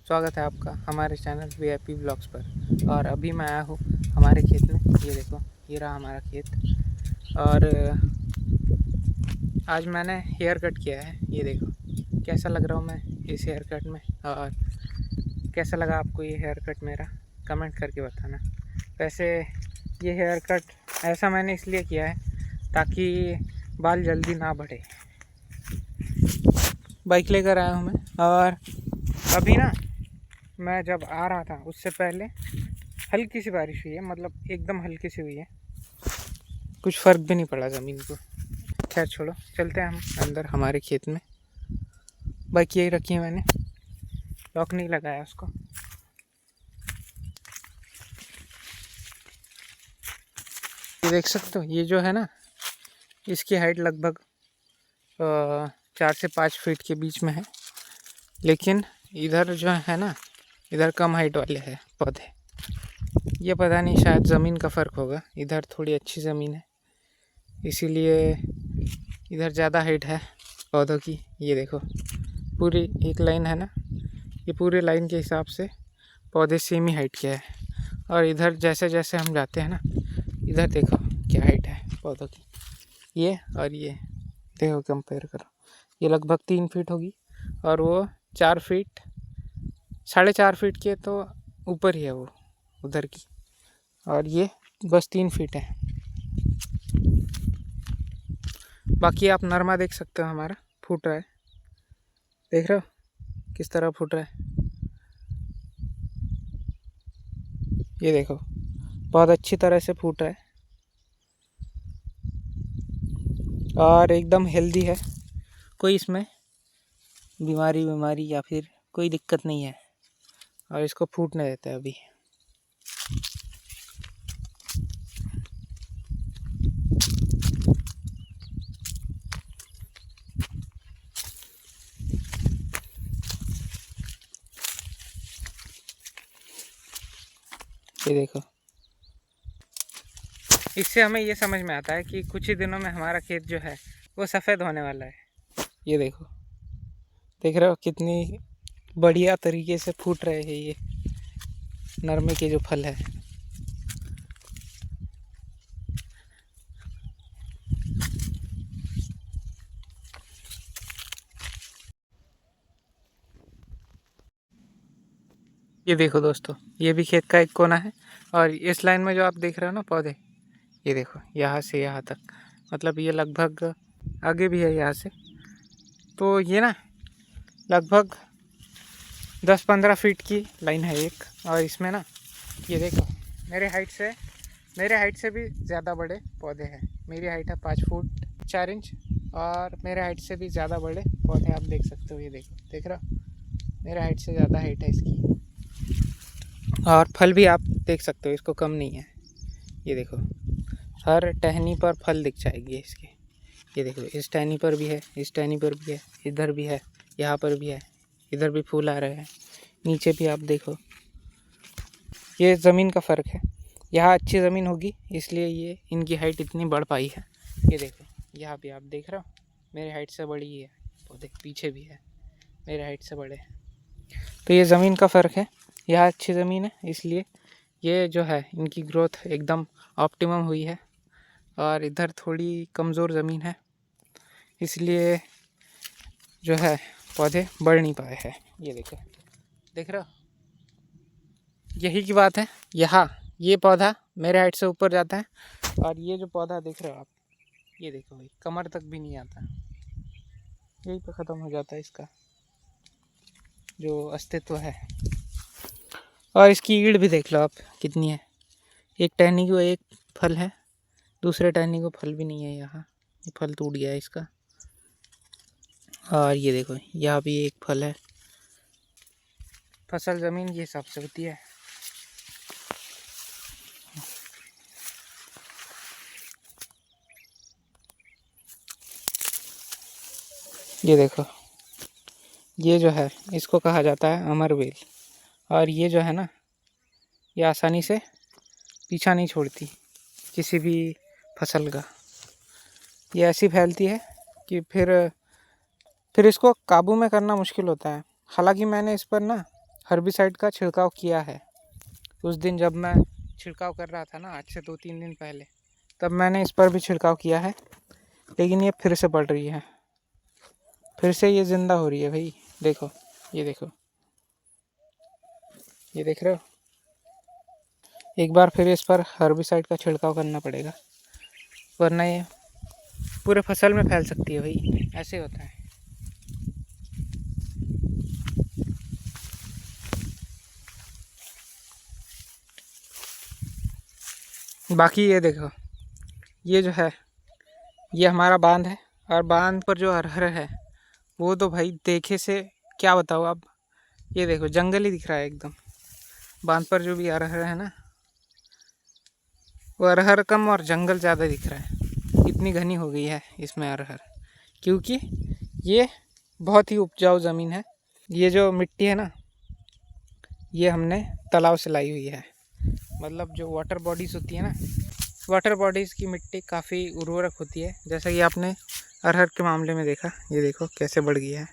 स्वागत है आपका हमारे चैनल VIP ब्लॉग्स पर। और अभी मैं आया हूँ हमारे खेत में। ये देखो, ये रहा हमारा खेत। और आज मैंने हेयर कट किया है। ये देखो कैसा लग रहा हूँ मैं इस हेयर कट में, और कैसा लगा आपको ये हेयर कट मेरा, कमेंट करके बताना। वैसे ये हेयर कट ऐसा मैंने इसलिए किया है ताकि बाल जल्दी ना बढ़े। बाइक लेकर आया हूँ मैं, और अभी ना मैं जब आ रहा था उससे पहले हल्की सी बारिश हुई है, मतलब एकदम हल्की सी हुई है, कुछ फ़र्क भी नहीं पड़ा ज़मीन को। खैर छोड़ो, चलते हैं हम अंदर हमारे खेत में। बाइक यही रखी है मैंने, लॉक नहीं लगाया उसको। ये देख सकते हो, ये जो है ना, इसकी हाइट लगभग 4 से 5 फीट के बीच में है। लेकिन इधर जो है ना, इधर कम हाइट वाले हैं पौधे। ये पता नहीं, शायद ज़मीन का फ़र्क होगा। इधर थोड़ी अच्छी ज़मीन है, इसीलिए इधर ज़्यादा हाइट है पौधों की। ये देखो पूरी एक लाइन है ना, ये पूरे लाइन के हिसाब से पौधे सेम ही हाइट के है। और इधर जैसे जैसे हम जाते हैं ना, इधर देखो क्या हाइट है पौधों की। ये और ये देखो, कंपेयर करो। ये लगभग 3 फीट होगी, और वो 4 फीट 4.5 फीट के तो ऊपर ही है वो उधर की, और ये बस 3 फीट है। बाकी आप नरमा देख सकते हो, हमारा फूट रहा है। देख रहे हो किस तरह फूट रहा है। ये देखो बहुत अच्छी तरह से फूट रहा है, और एकदम हेल्दी है। कोई इसमें बीमारी या फिर कोई दिक्कत नहीं है, और इसको फूटने देते हैं अभी। ये देखो, इससे हमें ये समझ में आता है कि कुछ ही दिनों में हमारा खेत जो है वो सफ़ेद होने वाला है। ये देखो, देख रहे हो कितनी बढ़िया तरीके से फूट रहे हैं ये नरमे के जो फल है। ये देखो दोस्तों, ये भी खेत का एक कोना है, और इस लाइन में जो आप देख रहे हो ना पौधे, ये देखो यहाँ से यहाँ तक, मतलब ये लगभग आगे भी है यहाँ से। तो ये ना लगभग 10-15 फीट की लाइन है एक। और इसमें ना ये देखो, मेरे हाइट से भी ज़्यादा बड़े पौधे हैं। मेरी हाइट है 5 फुट 4 इंच, और मेरे हाइट से भी ज़्यादा बड़े पौधे आप देख सकते हो। ये देखो, देख रहे हो, मेरे हाइट से ज़्यादा हाइट है इसकी। और फल भी आप देख सकते हो, इसको कम नहीं है। ये देखो हर टहनी पर फल दिख जाएगी इसके। ये देखो, इस टहनी पर भी है, इस टहनी पर भी है, इधर भी है, यहाँ पर भी है, इधर भी फूल आ रहे हैं, नीचे भी आप देखो। ये ज़मीन का फ़र्क है, यहाँ अच्छी ज़मीन होगी इसलिए ये इनकी हाइट इतनी बढ़ पाई है। ये देखो यहाँ भी आप देख रहे हो, मेरे हाइट से बड़ी ही है पौधे, पीछे भी है मेरे हाइट से बड़े। तो ये ज़मीन का फ़र्क है, यहाँ अच्छी ज़मीन है इसलिए ये जो है इनकी ग्रोथ एकदम ऑप्टिमम हुई है, और इधर थोड़ी कमज़ोर ज़मीन है इसलिए जो है पौधे बढ़ नहीं पाए हैं। ये देखो, देख रहे हो, यही की बात है। यहाँ ये पौधा मेरे हाइट से ऊपर जाता है, और ये जो पौधा देख रहे हो आप, ये देखो भाई, कमर तक भी नहीं आता, यही पे ख़त्म हो जाता है इसका जो अस्तित्व है। और इसकी ईड़ भी देख लो आप कितनी है। एक टहनी को एक फल है, दूसरे टहनी को फल भी नहीं है। यहाँ ये फल टूट गया है इसका। और ये देखो यहाँ भी एक फल है। फसल ज़मीन के हिसाब से होती है। ये देखो, ये जो है इसको कहा जाता है अमरवेल, और ये जो है ना, ये आसानी से पीछा नहीं छोड़ती किसी भी फसल का। ये ऐसी फैलती है कि फिर इसको काबू में करना मुश्किल होता है। हालांकि मैंने इस पर ना हर्बिसाइड का छिड़काव किया है। उस दिन जब मैं छिड़काव कर रहा था ना, आज से 2-3 दिन पहले, तब मैंने इस पर भी छिड़काव किया है, लेकिन ये फिर से बढ़ रही है, फिर से ये ज़िंदा हो रही है भाई। देखो, ये देखो, ये देख रहे हो। एक बार फिर इस पर हर्बिसाइड का छिड़काव करना पड़ेगा, वरना ये पूरे फसल में फैल सकती है भाई, ऐसे होता है। बाकी ये देखो, ये जो है ये हमारा बांध है, और बांध पर जो अरहर है वो तो भाई देखे से क्या बताओ अब। ये देखो, जंगल ही दिख रहा है एकदम। बांध पर जो भी अरहर है ना, वो अरहर कम और जंगल ज़्यादा दिख रहा है। इतनी घनी हो गई है इसमें अरहर, क्योंकि ये बहुत ही उपजाऊ ज़मीन है। ये जो मिट्टी है ना, ये हमने तालाब से लाई हुई है। मतलब जो वाटर बॉडीज़ होती है ना, वाटर बॉडीज़ की मिट्टी काफ़ी उर्वरक होती है, जैसा कि आपने अरहर के मामले में देखा। ये देखो कैसे बढ़ गया है।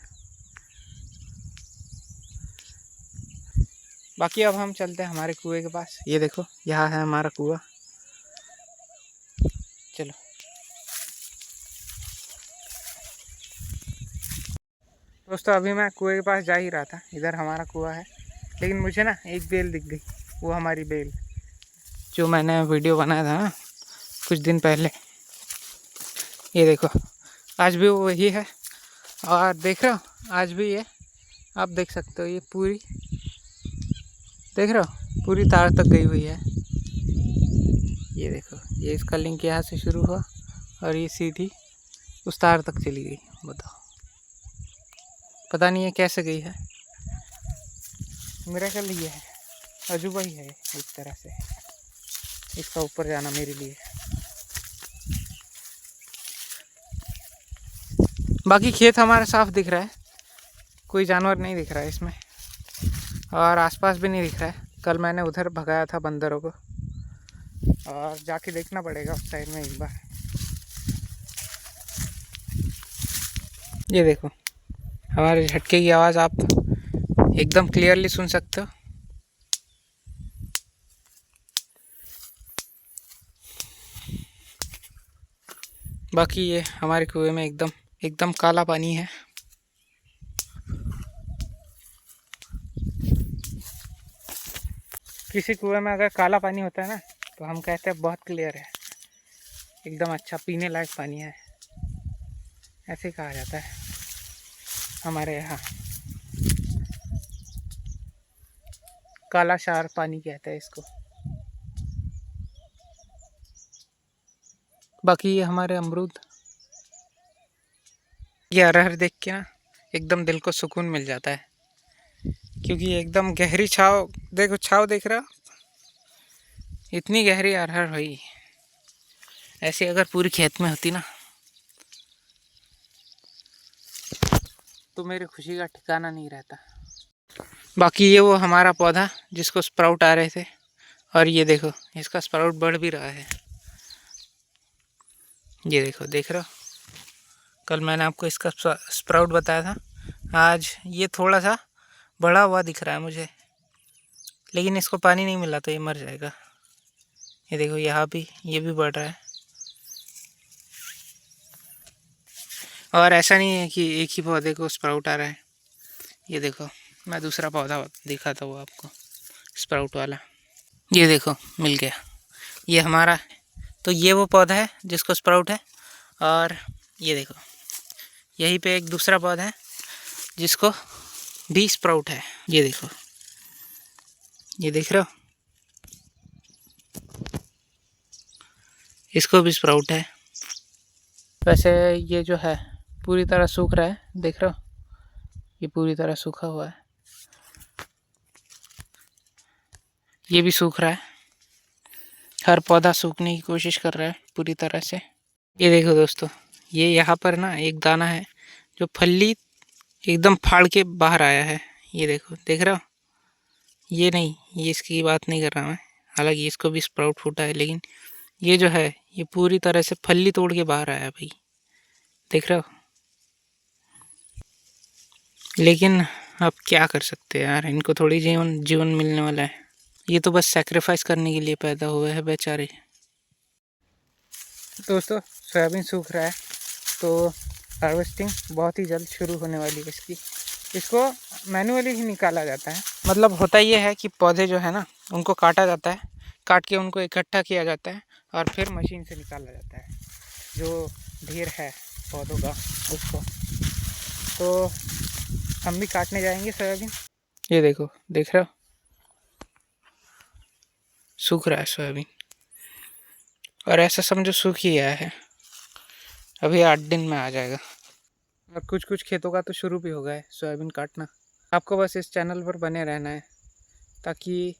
बाकी अब हम चलते हैं हमारे कुएं के पास। ये देखो, यहाँ है हमारा कुआं। चलो। दोस्तों, अभी मैं कुएं के पास जा ही रहा था, इधर हमारा कुआं है, लेकिन मुझे ना एक बेल दिख गई। वो हमारी बेल जो मैंने वीडियो बनाया था ना कुछ दिन पहले। ये देखो, आज भी वो वही है, और देख रहे हो, आज भी ये आप देख सकते हो, ये पूरी देख रहे हो, पूरी तार तक गई हुई है। ये देखो, ये इसका लिंक यहाँ से शुरू हुआ और ये सीधी उस तार तक चली गई। बताओ, पता नहीं है कैसे गई है। मेरा ख्याल ये है, अजूबा ही है एक तरह से, इसका ऊपर जाना मेरे लिए। बाकी खेत हमारा साफ दिख रहा है, कोई जानवर नहीं दिख रहा है इसमें, और आसपास भी नहीं दिख रहा है। कल मैंने उधर भगाया था बंदरों को, और जाके देखना पड़ेगा उस साइड में एक बार। ये देखो, हमारे झटके की आवाज़ आप एकदम क्लियरली सुन सकते हो। बाकी ये हमारे कुएं में एकदम काला पानी है। किसी कुएं में अगर काला पानी होता है ना, तो हम कहते हैं बहुत क्लियर है, एकदम अच्छा पीने लायक पानी है, ऐसे कहा जाता है हमारे यहाँ। काला शार पानी कहते हैं इसको। बाकी ये हमारे अमरूद, ये अरहर देख के ना एकदम दिल को सुकून मिल जाता है, क्योंकि एकदम गहरी छाव, देखो छाव देख रहा, इतनी गहरी अरहर हुई। ऐसी अगर पूरी खेत में होती ना, तो मेरी खुशी का ठिकाना नहीं रहता। बाकी ये वो हमारा पौधा जिसको स्प्राउट आ रहे थे, और ये देखो इसका स्प्राउट बढ़ भी रहा है। ये देखो, देख रहे हो, कल मैंने आपको इसका स्प्राउट बताया था, आज ये थोड़ा सा बड़ा हुआ दिख रहा है मुझे, लेकिन इसको पानी नहीं मिला तो ये मर जाएगा। ये देखो, यहाँ भी ये भी बढ़ रहा है। और ऐसा नहीं है कि एक ही पौधे को स्प्राउट आ रहा है। ये देखो, मैं दूसरा पौधा दिखाता हूँ आपको, स्प्राउट वाला। ये देखो, मिल गया, ये हमारा। तो ये वो पौधा है जिसको स्प्राउट है, और ये देखो यहीं पे एक दूसरा पौधा है जिसको भी स्प्राउट है। ये देखो, ये देख रहे हो, इसको भी स्प्राउट है। वैसे ये जो है पूरी तरह सूख रहा है, देख रहे हो, ये पूरी तरह सूखा हुआ है। ये भी सूख रहा है, हर पौधा सूखने की कोशिश कर रहा है पूरी तरह से। ये देखो दोस्तों, ये यहाँ पर ना एक दाना है जो फली एकदम फाड़ के बाहर आया है। ये देखो, देख रहे हो, ये नहीं, ये इसकी बात नहीं कर रहा मैं, हालांकि इसको भी स्प्राउट फूटा है, लेकिन ये जो है ये पूरी तरह से फली तोड़ के बाहर आया भाई, देख रहे हो। लेकिन अब क्या कर सकते हैं यार, इनको थोड़ी जीवन जीवन मिलने वाला है। ये तो बस सेक्रीफाइस करने के लिए पैदा हुए हैं बेचारे। दोस्तों सोयाबीन सूख रहा है, तो हार्वेस्टिंग बहुत ही जल्द शुरू होने वाली है इसकी। इसको मैन्युअली ही निकाला जाता है। मतलब होता ये है कि पौधे जो है ना, उनको काटा जाता है, काट के उनको इकट्ठा किया जाता है और फिर मशीन से निकाला जाता है जो ढेर है पौधों का उसको। तो हम भी काटने जाएंगे सोयाबीन। ये देखो, देख रहे हो, सूख रहा है सोयाबीन। और ऐसा समझो सूख ही गया है, अभी 8 दिन में आ जाएगा। और कुछ कुछ खेतों का तो शुरू भी हो गया है सोयाबीन काटना। आपको बस इस चैनल पर बने रहना है ताकि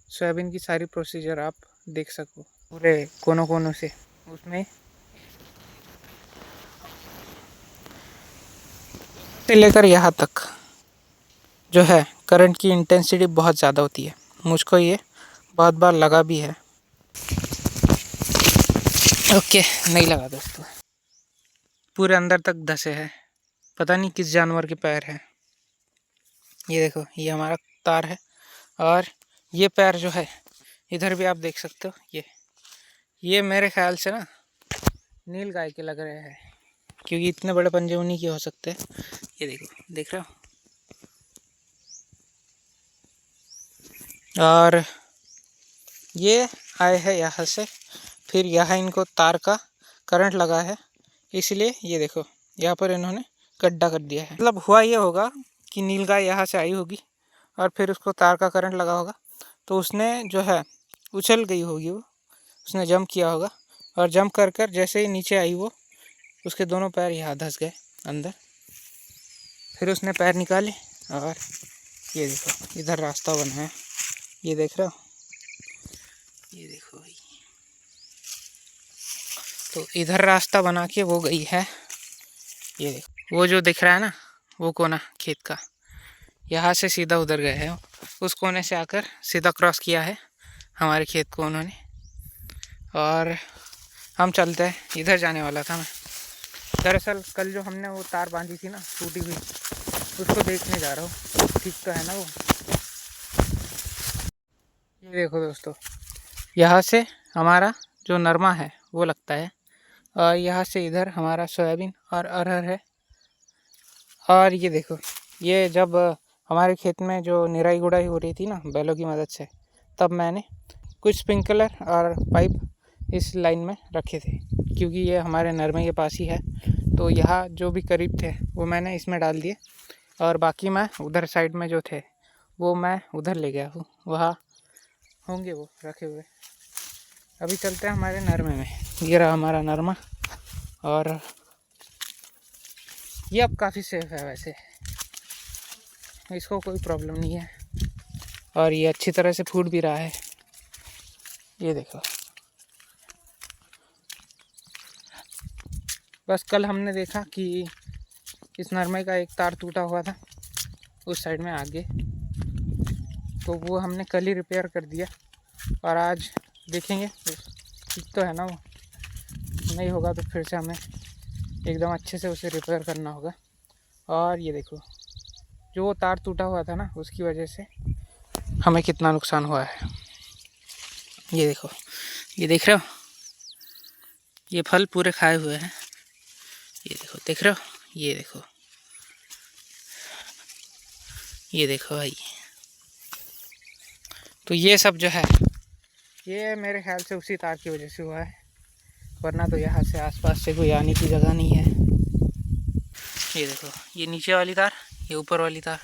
सोयाबीन की सारी प्रोसीजर आप देख सको पूरे कोनों कोनों से। उसमें से लेकर यहाँ तक जो है करंट की इंटेंसिटी बहुत ज़्यादा होती है। मुझको ये बहुत बार लगा भी है। ओके, नहीं लगा दोस्तों। पूरे अंदर तक धसे है, पता नहीं किस जानवर के पैर है। ये देखो, ये हमारा तार है और ये पैर जो है इधर भी आप देख सकते हो। ये मेरे ख्याल से ना नील गाय के लग रहे हैं, क्योंकि इतने बड़े पंजे उन्हीं के हो सकते हैं। ये देखो, देख रहे हो। और ये आए हैं यहाँ से, फिर यहाँ इनको तार का करंट लगा है, इसलिए ये देखो यहाँ पर इन्होंने गड्ढा कर दिया है। मतलब हुआ ये होगा कि नील गाय यहाँ से आई होगी और फिर उसको तार का करंट लगा होगा, तो उसने जो है उछल गई होगी, वो उसने जंप किया होगा और जंप कर कर जैसे ही नीचे आई वो, उसके दोनों पैर यहाँ धंस गए अंदर। फिर उसने पैर निकाले और ये देखो इधर रास्ता बना है, ये देख रहे हो, ये देखो भाई। तो इधर रास्ता बना के वो गई है। ये देखो, वो जो दिख रहा है ना, वो कोना खेत का, यहाँ से सीधा उधर गए हैं। उस कोने से आकर सीधा क्रॉस किया है हमारे खेत को उन्होंने। और हम चलते हैं, इधर जाने वाला था मैं। दरअसल कल जो हमने वो तार बांधी थी ना टूटी हुई, उसको देखने जा रहा हूँ ठीक तो है ना वो। ये देखो दोस्तों, यहाँ से हमारा जो नरमा है वो लगता है और यहाँ से इधर हमारा सोयाबीन और अरहर है। और ये देखो, ये जब हमारे खेत में जो निराई गुड़ाई हो रही थी ना बैलों की मदद से, तब मैंने कुछ स्प्रिंकलर और पाइप इस लाइन में रखे थे, क्योंकि ये हमारे नरमे के पास ही है। तो यहाँ जो भी करीब थे वो मैंने इसमें डाल दिए और बाकी मैं उधर साइड में जो थे वो मैं उधर ले गया हूँ, वहाँ होंगे वो रखे हुए। अभी चलते हैं हमारे नरमे में। ये रहा हमारा नरमा और ये अब काफ़ी सेफ है, वैसे इसको कोई प्रॉब्लम नहीं है और ये अच्छी तरह से फूट भी रहा है। ये देखो, बस कल हमने देखा कि इस नरमे का एक तार टूटा हुआ था उस साइड में आगे, तो वो हमने कल ही रिपेयर कर दिया और आज देखेंगे ठीक तो है ना वो। नहीं होगा तो फिर से हमें एकदम अच्छे से उसे रिपेयर करना होगा। और ये देखो, जो वो तार टूटा हुआ था ना, उसकी वजह से हमें कितना नुकसान हुआ है। ये देखो, ये देख रहे हो, ये फल पूरे खाए हुए हैं। ये देखो, देख रहे हो, ये देखो, ये देखो भाई। तो ये सब जो है ये मेरे ख्याल से उसी तार की वजह से हुआ है, वरना तो यहाँ से आसपास से कोई आने की जगह नहीं है। ये देखो, ये नीचे वाली तार, ये ऊपर वाली तार,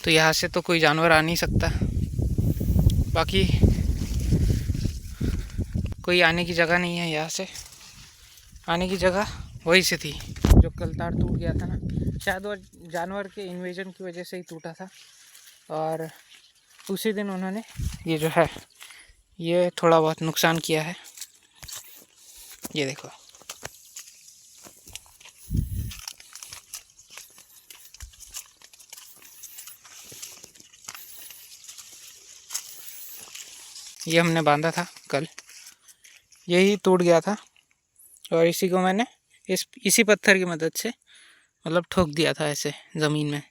तो यहाँ से तो कोई जानवर आ नहीं सकता। बाकी कोई आने की जगह नहीं है, यहाँ से आने की जगह वही से थी जो कल तार टूट गया था ना, शायद वो जानवर के इन्वेजन की वजह से ही टूटा था। और उसी दिन उन्होंने ये जो है ये थोड़ा बहुत नुकसान किया है। ये देखो, ये हमने बांधा था कल, यही टूट गया था और इसी को मैंने इसी पत्थर की मदद से मतलब ठोक दिया था ऐसे ज़मीन में।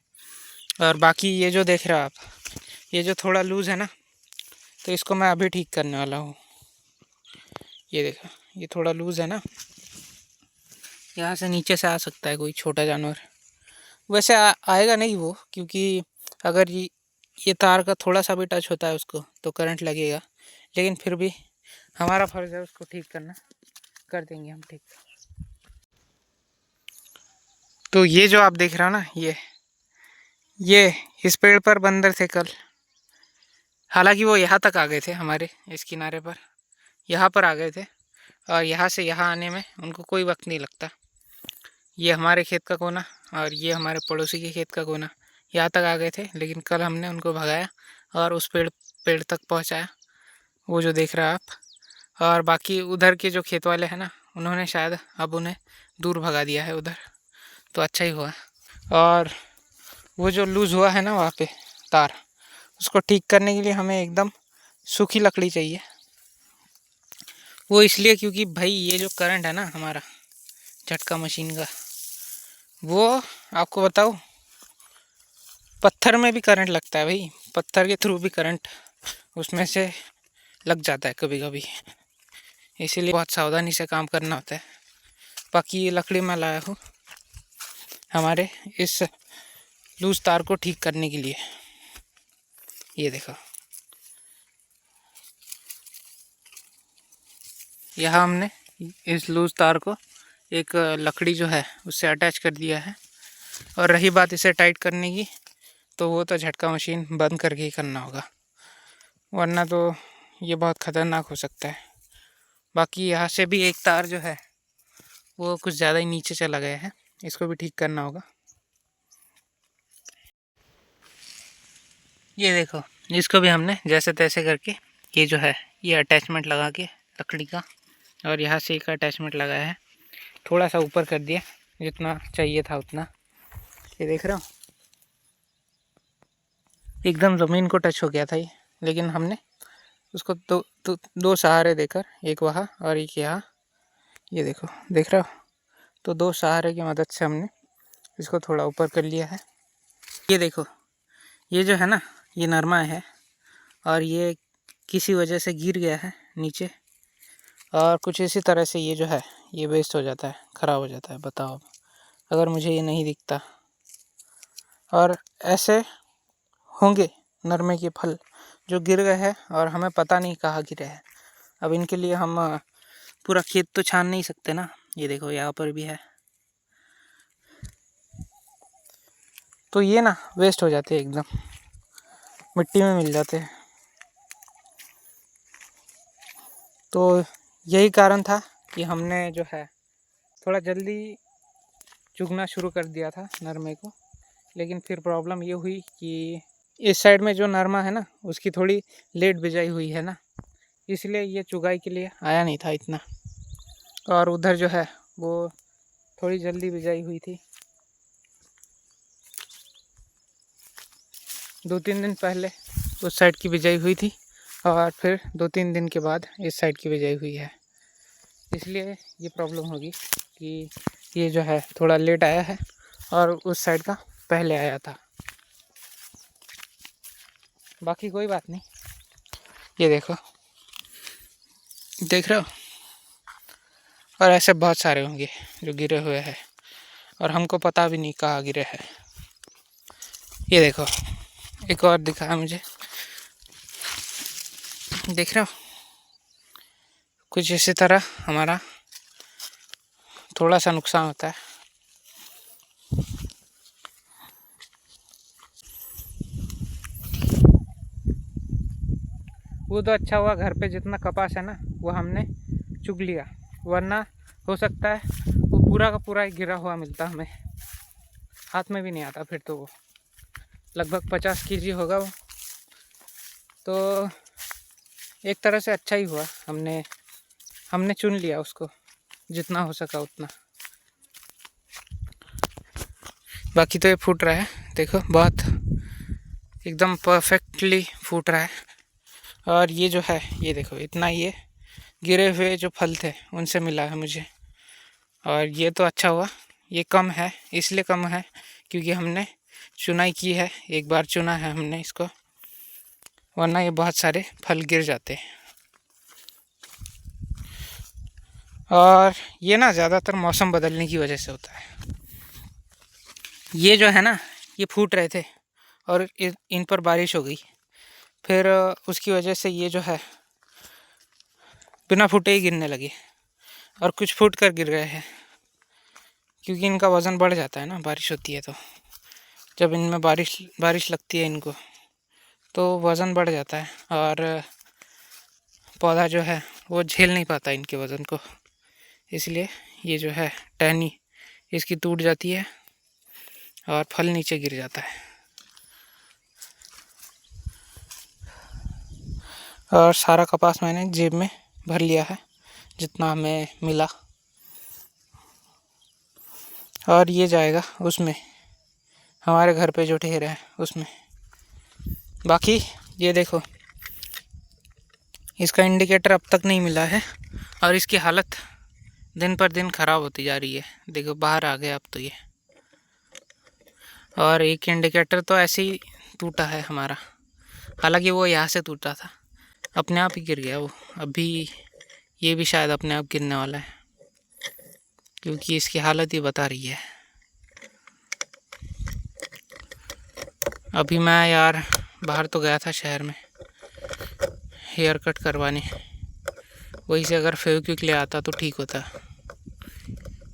और बाकी ये जो देख रहे हो आप, ये जो थोड़ा लूज़ है ना, तो इसको मैं अभी ठीक करने वाला हूँ। ये देखो, ये थोड़ा लूज़ है ना, यहाँ से नीचे से आ सकता है कोई छोटा जानवर। वैसे आएगा नहीं वो, क्योंकि अगर ये तार का थोड़ा सा भी टच होता है उसको तो करंट लगेगा, लेकिन फिर भी हमारा फर्ज है उसको ठीक करना, कर देंगे हम ठीक। तो ये जो आप देख रहे हो ना, ये इस पेड़ पर बंदर थे कल। हालांकि वो यहाँ तक आ गए थे, हमारे इस किनारे पर, यहाँ पर आ गए थे, और यहाँ से यहाँ आने में उनको कोई वक्त नहीं लगता। ये हमारे खेत का कोना और ये हमारे पड़ोसी के खेत का कोना, यहाँ तक आ गए थे, लेकिन कल हमने उनको भगाया और उस पेड़ तक पहुँचाया, वो जो देख रहे हैं आप। और बाकी उधर के जो खेत वाले हैं ना, उन्होंने शायद अब उन्हें दूर भगा दिया है उधर, तो अच्छा ही हुआ। और वो जो लूज़ हुआ है ना वहाँ पे तार, उसको ठीक करने के लिए हमें एकदम सूखी लकड़ी चाहिए। वो इसलिए क्योंकि भाई ये जो करंट है ना हमारा झटका मशीन का, वो आपको बताओ, पत्थर में भी करंट लगता है भाई, पत्थर के थ्रू भी करंट उसमें से लग जाता है कभी कभी, इसीलिए बहुत सावधानी से काम करना होता है। बाकी ये लकड़ी मैं लाया हूँ हमारे इस लूज तार को ठीक करने के लिए। ये देखो, यहाँ हमने इस लूज तार को एक लकड़ी जो है उससे अटैच कर दिया है। और रही बात इसे टाइट करने की, तो वो तो झटका मशीन बंद करके ही करना होगा, वरना तो ये बहुत ख़तरनाक हो सकता है। बाकी यहाँ से भी एक तार जो है वो कुछ ज़्यादा ही नीचे चला गया है, इसको भी ठीक करना होगा। ये देखो, इसको भी हमने जैसे तैसे करके ये जो है ये अटैचमेंट लगा के लकड़ी का, और यहाँ से एक अटैचमेंट लगाया है, थोड़ा सा ऊपर कर दिया जितना चाहिए था उतना। ये देख रहे हो, एकदम ज़मीन को टच हो गया था ये, लेकिन हमने उसको दो सहारे देकर, एक वहाँ और एक यहाँ, ये देखो, देख रहे हो, तो दो सहारे की मदद से हमने इसको थोड़ा ऊपर कर लिया है। ये देखो, ये जो है ना ये नरमा है, और ये किसी वजह से गिर गया है नीचे, और कुछ इसी तरह से ये जो है ये वेस्ट हो जाता है, ख़राब हो जाता है। बताओ अगर मुझे ये नहीं दिखता। और ऐसे होंगे नरमे के फल जो गिर गए हैं और हमें पता नहीं कहाँ गिरे हैं। अब इनके लिए हम पूरा खेत तो छान नहीं सकते ना। ये देखो, यहाँ पर भी है, तो ये ना वेस्ट हो जाते हैं, एकदम मिट्टी में मिल जाते हैं। तो यही कारण था कि हमने जो है थोड़ा जल्दी चुगना शुरू कर दिया था नरमे को, लेकिन फिर प्रॉब्लम ये हुई कि इस साइड में जो नरमा है ना उसकी थोड़ी लेट बिजाई हुई है ना, इसलिए ये चुगाई के लिए आया नहीं था इतना। और उधर जो है वो थोड़ी जल्दी बिजाई हुई थी, 2-3 दिन पहले उस साइड की बिजाई हुई थी, और फिर 2-3 दिन के बाद इस साइड की बिजाई हुई है। इसलिए ये प्रॉब्लम होगी कि ये जो है थोड़ा लेट आया है और उस साइड का पहले आया था। बाकी कोई बात नहीं। ये देखो, देख रहे हो, और ऐसे बहुत सारे होंगे जो गिरे हुए हैं और हमको पता भी नहीं कहाँ गिरे हैं। ये देखो, एक और दिखा है मुझे, देख रहे हो, कुछ इसी तरह हमारा थोड़ा सा नुकसान होता है। वो तो अच्छा हुआ घर पे जितना कपास है ना वो हमने चुग लिया, वरना हो सकता है वो पूरा का पूरा गिरा हुआ मिलता, हमें हाथ में भी नहीं आता फिर। तो वो लगभग 50 kg होगा वो, तो एक तरह से अच्छा ही हुआ, हमने चुन लिया उसको जितना हो सका उतना। बाकी तो ये फूट रहा है, देखो, बहुत एकदम परफेक्टली फूट रहा है। और ये जो है ये देखो, इतना ये गिरे हुए जो फल थे उनसे मिला है मुझे। और ये तो अच्छा हुआ, ये कम है, इसलिए कम है क्योंकि हमने चुनाई की है, एक बार चुना है हमने इसको, वरना ये बहुत सारे फल गिर जाते हैं। और ये ना ज़्यादातर मौसम बदलने की वजह से होता है। ये जो है ना, ये फूट रहे थे और इन पर बारिश हो गई, फिर उसकी वजह से ये जो है बिना फूटे ही गिरने लगे, और कुछ फूट कर गिर गए हैं, क्योंकि इनका वज़न बढ़ जाता है ना बारिश होती है तो। जब इनमें बारिश लगती है इनको तो वज़न बढ़ जाता है, और पौधा जो है वो झेल नहीं पाता इनके वज़न को, इसलिए ये जो है टहनी इसकी टूट जाती है और फल नीचे गिर जाता है। और सारा कपास मैंने जेब में भर लिया है जितना हमें मिला, और ये जाएगा उसमें, हमारे घर पे जो ढेर है उसमें। बाकी ये देखो, इसका इंडिकेटर अब तक नहीं मिला है, और इसकी हालत दिन पर दिन ख़राब होती जा रही है। देखो बाहर आ गया अब तो ये, और एक इंडिकेटर तो ऐसे ही टूटा है हमारा, हालांकि वो यहाँ से टूटा था, अपने आप ही गिर गया वो। अभी ये भी शायद अपने आप गिरने वाला है, क्योंकि इसकी हालत ही बता रही है। अभी मैं यार बाहर तो गया था शहर में हेयर कट करवाने, वहीं से अगर फेविक्विक ले आता तो ठीक होता,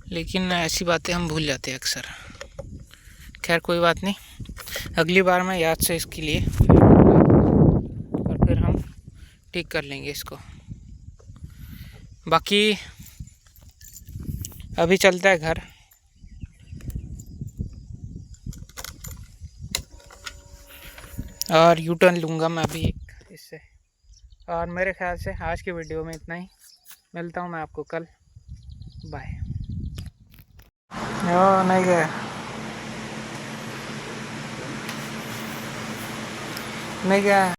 लेकिन ऐसी बातें हम भूल जाते हैं अक्सर। खैर कोई बात नहीं, अगली बार मैं याद से इसके लिए और फिर हम ठीक कर लेंगे इसको। बाकी अभी चलता है घर, और यू टर्न लूँगा मैं अभी इससे। और मेरे ख्याल से आज की वीडियो में इतना ही, मिलता हूँ मैं आपको कल, बाय। नहीं गया, नहीं गया।